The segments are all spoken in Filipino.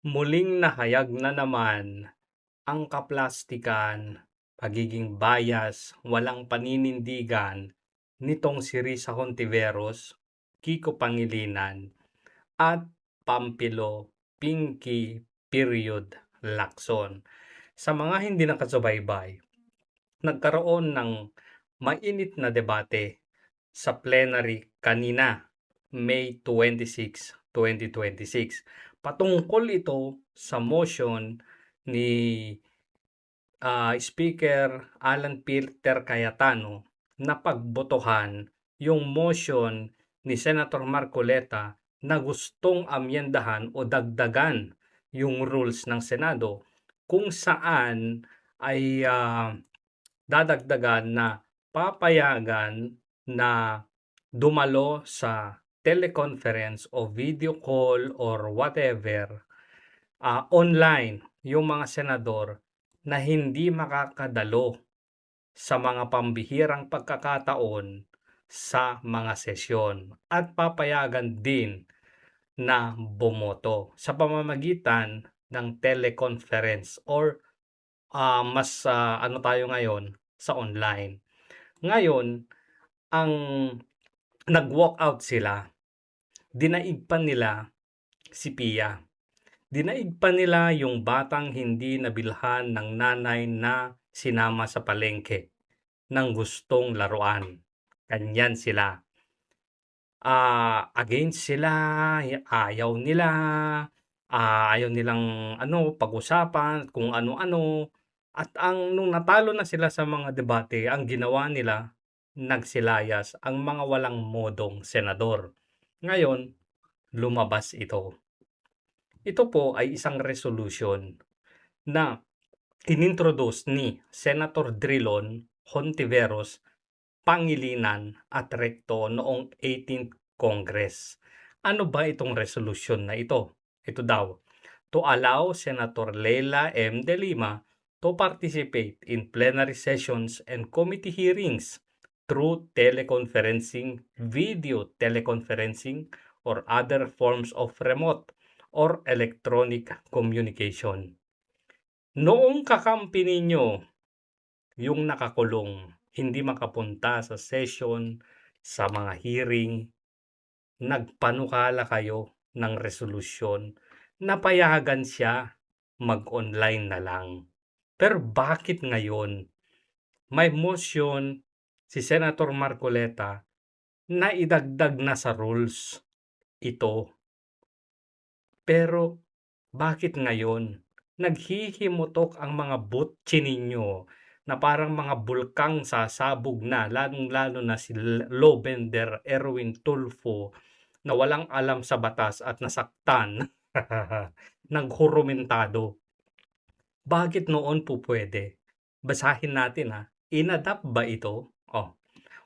Muling nahayag na naman ang kaplastikan, pagiging bias, walang paninindigan nitong si Risa Hontiveros, Kiko Pangilinan at Pampilo Pinky period Lacson. Sa mga hindi nakasubaybay, nagkaroon ng mainit na debate sa plenary kanina, May 26, 2026. Patungkol ito sa motion ni Speaker Alan Peter Cayetano na pagbotohan yung motion ni Senator Marcoleta na gustong amyendahan o dagdagan yung rules ng Senado kung saan ay dadagdagan na papayagan na dumalo sa teleconference o video call or whatever online yung mga senador na hindi makakadalo sa mga pambihirang pagkakataon sa mga sesyon at papayagan din na bumoto sa pamamagitan ng teleconference or mas ano tayo ngayon sa online. Ngayon, ang nag-walkout sila, dinaig pa nila si Pia. Dinaig pa nila yung batang hindi nabilhan ng nanay na sinama sa palengke ng gustong laruan. Ganyan sila. Against sila, ayaw nilang pag-usapan kung ano-ano. At nung natalo na sila sa mga debate, ang ginawa nila, nagsilayas ang mga walang modong senador. Ngayon, lumabas ito. Ito po ay isang resolution na inintroduce ni Senator Drilon Hontiveros, Pangilinan at Recto noong 18th Congress. Ano ba itong resolution na ito? Ito daw, to allow Senator Leila M. De Lima to participate in plenary sessions and committee hearings through teleconferencing, video teleconferencing, or other forms of remote or electronic communication. Noong kakampi ninyo, yung nakakulong, hindi makapunta sa session, sa mga hearing, nagpanukala kayo ng resolusyon na payagan siya mag-online na lang. Pero bakit ngayon may motion si Senator Marcoleta na idagdag na sa rules ito? Pero bakit ngayon naghihimutok ang mga butsi ninyo na parang mga bulkang sasabog na, lalong-lalo na si Lobender Erwin Tulfo na walang alam sa batas at nasaktan ng hurumentado. Bakit noon po pwede? Basahin natin Inadapt ba ito?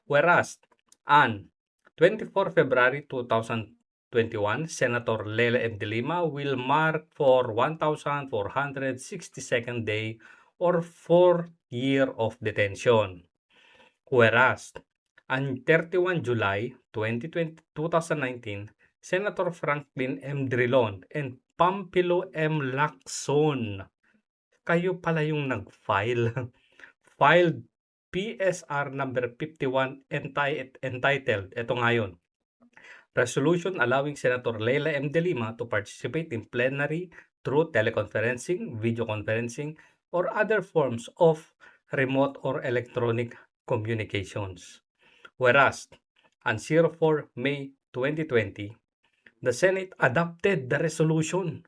Whereas, on 24 February 2021, Senator Leila M. De Lima will mark for 1,462nd day or 4 year of detention. Whereas, on 31 July 2019, Senator Franklin M. Drilon and Pampilo M. Lacson, kayo pala yung nag-file. Filed PSR number 51 entitled, ito ngayon, Resolution allowing Senator Leila M. De Lima to participate in plenary through teleconferencing, video conferencing, or other forms of remote or electronic communications. Whereas, on 04 May 2020, the Senate adopted the resolution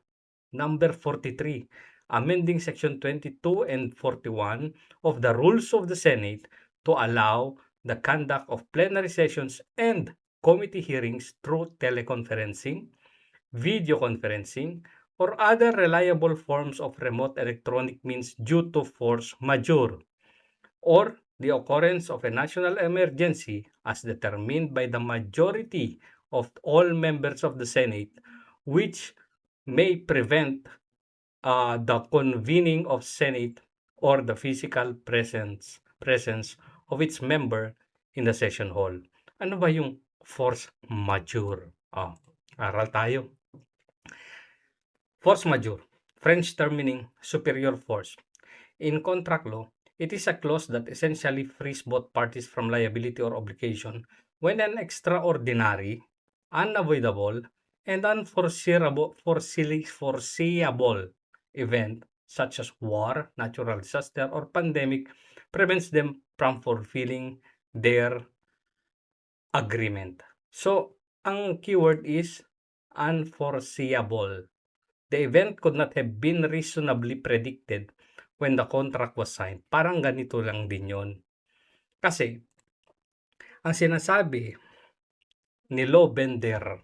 number 43, amending Section 22 and 41 of the Rules of the Senate to allow the conduct of plenary sessions and committee hearings through teleconferencing, video conferencing, or other reliable forms of remote electronic means due to force majeure, or the occurrence of a national emergency as determined by the majority of all members of the Senate, which may prevent the convening of Senate or the physical presence of its member in the session hall. Ano ba yung force majeure? Aral tayo. Force majeure, French term meaning superior force. In contract law, it is a clause that essentially frees both parties from liability or obligation when an extraordinary, unavoidable, and unforeseeable event such as war, natural disaster, or pandemic prevents them from fulfilling their agreement. So, ang keyword is unforeseeable. The event could not have been reasonably predicted when the contract was signed. Parang ganito lang din yon. Kasi, ang sinasabi ni Lo Bender,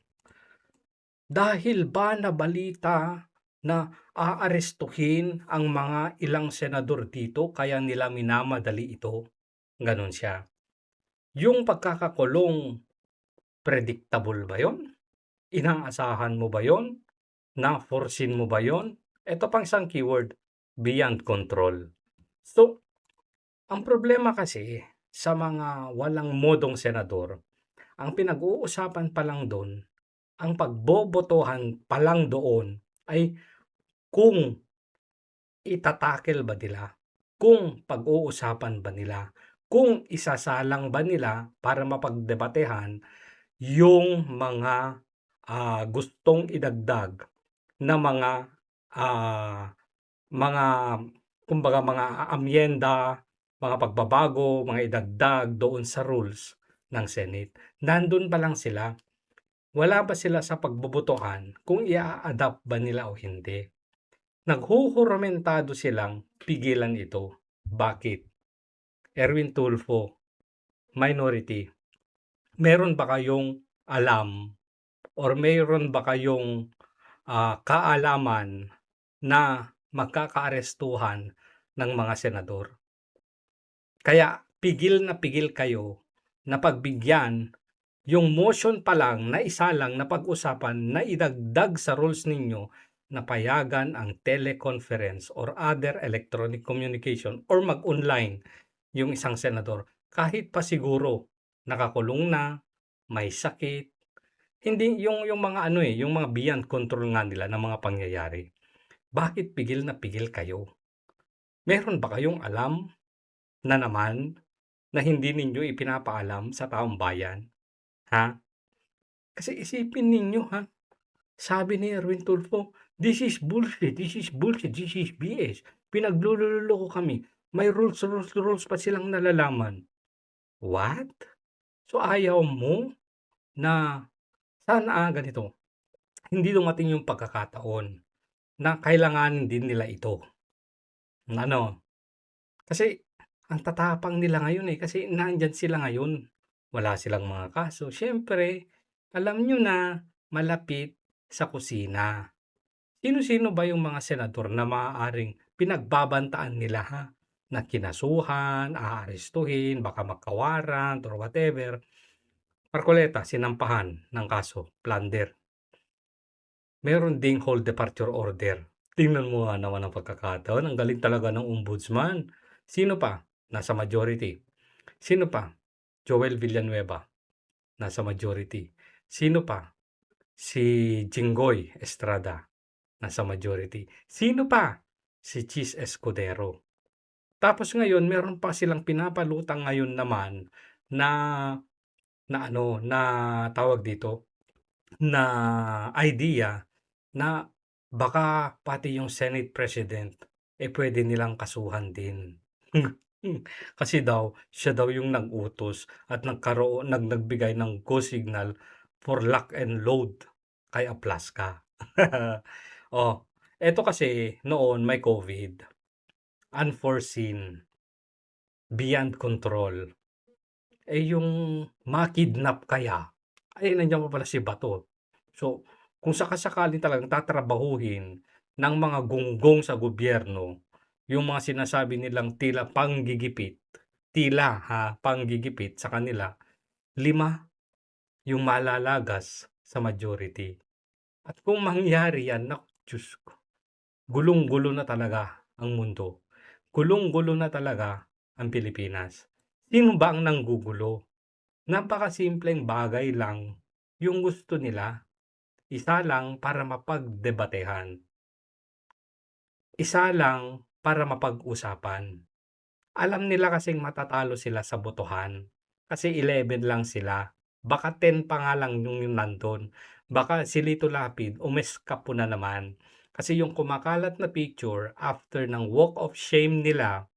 dahil ba nabalita na aarestuhin ang mga ilang senador dito kaya nila minamadali ito? Ganon siya. Yung pagkakakulong, predictable ba yon? Inaasahan mo ba yon? Na-foreseen mo ba yon? Ito pang isang keyword, beyond control. So, ang problema kasi sa mga walang modong senador, ang pinag-uusapan pa lang doon, ang pagbobotohan pa lang doon ay kung itatakel ba nila, kung pag-uusapan ba nila, kung isasalang ba nila para mapagdebatehan yung mga gustong idagdag na mga kumbaga mga amyenda, mga pagbabago, mga idagdag doon sa rules ng Senate. Nandun pa lang sila. Wala pa sila sa pagbobotohan kung i-a-adapt ba nila o hindi. Naghuhuramentado silang pigilan ito. Bakit? Erwin Tulfo, minority. Meron ba kayong alam or meron ba kayong kaalaman na magkakaarestuhan ng mga senador? Kaya pigil na pigil kayo na pagbigyan yung motion pa lang na isa lang na pag-usapan na idagdag sa rules ninyo na payagan ang teleconference or other electronic communication or mag-online yung isang senador kahit pa siguro nakakulong na, may sakit, hindi yung mga yung mga beyond control nga nila ng mga pangyayari. Bakit pigil na pigil kayo? Meron ba kayong alam na naman na hindi ninyo ipinapaalam sa taong bayan? Ha? Kasi isipin ninyo ha, sabi ni Erwin Tulfo, this is bullshit, this is bullshit, this is BS. Pinaglululoko kami. May rules pa silang nalalaman. What? So ayaw mo na sana ganito, hindi dumating yung pagkakataon na kailanganin din nila ito. Ano? Kasi ang tatapang nila ngayon kasi nandyan sila ngayon. Wala silang mga kaso. Siyempre, alam nyo na malapit sa kusina. Sino-sino ba yung mga senador na maaaring pinagbabantaan nila na kinasuhan, aarestuhin, baka magkawarrant or whatever? Marcoleta, sinampahan ng kaso, plunder. Meron ding hold departure order. Tingnan mo nga naman ang pagkakataon. Ang galing talaga ng ombudsman. Sino pa? Nasa majority. Sino pa? Joel Villanueva. Nasa majority. Sino pa? Si Jinggoy Estrada. Nasa majority. Sino pa? Si Chis Escudero. Tapos ngayon, meron pa silang pinapalutang ngayon naman na tawag dito, na idea na baka pati yung Senate President pwede nilang kasuhan din. Kasi daw, siya daw yung nag-utos at nagbigay ng go signal for lock and load kay Aplaska. Oh, eto kasi noon may COVID. Unforeseen. Beyond control. Yung makidnap kaya, nandiyan pa pala si Bato. So, kung sakasakali talagang tatrabahuhin ng mga gunggong sa gobyerno, yung mga sinasabi nilang tila panggigipit sa kanila, 5 yung malalagas sa majority. At kung mangyari yan, naku, Diyos ko, gulong-gulo na talaga ang mundo. Gulong-gulo na talaga ang Pilipinas. Sino ba ang nanggugulo? Napakasimpleng bagay lang yung gusto nila. Isa lang para mapagdebatehan. Isa lang para mapag-usapan. Alam nila kasing matatalo sila sa botohan, kasi 11 lang sila. Baka 10 pa nga lang yung nandun. Baka si Lito Lapid umeskapo na naman. Kasi yung kumakalat na picture after ng walk of shame nila,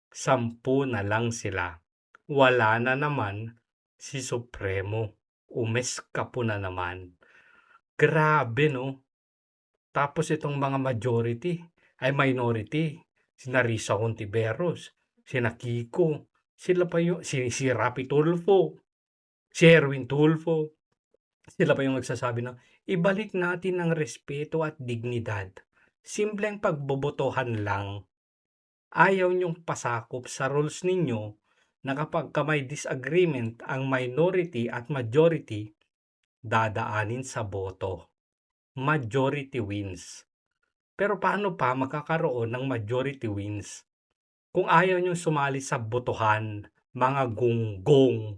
10 na lang sila. Wala na naman si Supremo. Umeskapo na naman. Grabe 'no? Tapos itong mga minority, sina Risa Hontiveros, sina Kiko, sila pa yung si Rapi Tulfo, si Erwin Tulfo, sila pa yung nagsasabi na ibalik natin ang respeto at dignidad. Simpleng pagbobotohan lang. Ayaw niyong pasakop sa rules ninyo na kapag may disagreement ang minority at majority, dadaanin sa boto. Majority wins. Pero paano pa magkakaroon ng majority wins kung ayaw niyong sumali sa botohan, mga gunggong?